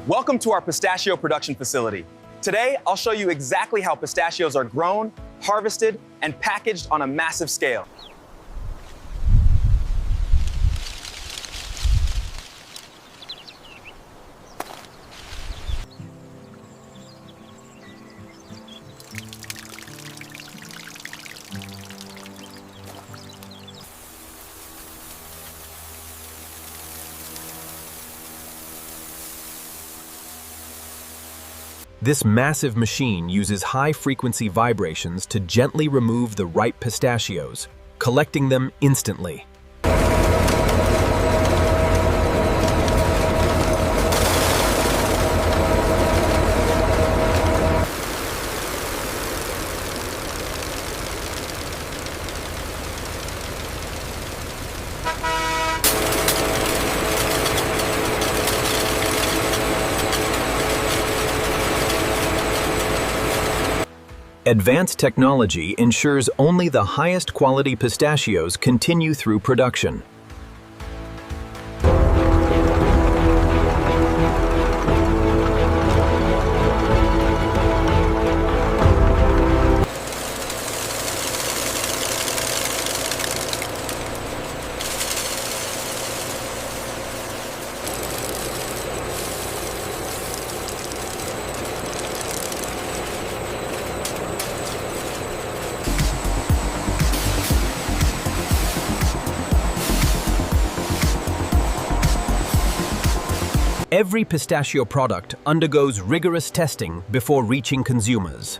Welcome to our pistachio production facility. Today, I'll show you exactly how pistachios are grown, harvested, and packaged on a massive scale. This massive machine uses high-frequency vibrations to gently remove the ripe pistachios, collecting them instantly. Advanced technology ensures only the highest quality pistachios continue through production. Every pistachio product undergoes rigorous testing before reaching consumers.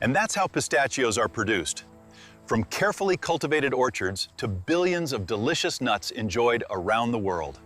And that's how pistachios are produced. From carefully cultivated orchards to billions of delicious nuts enjoyed around the world.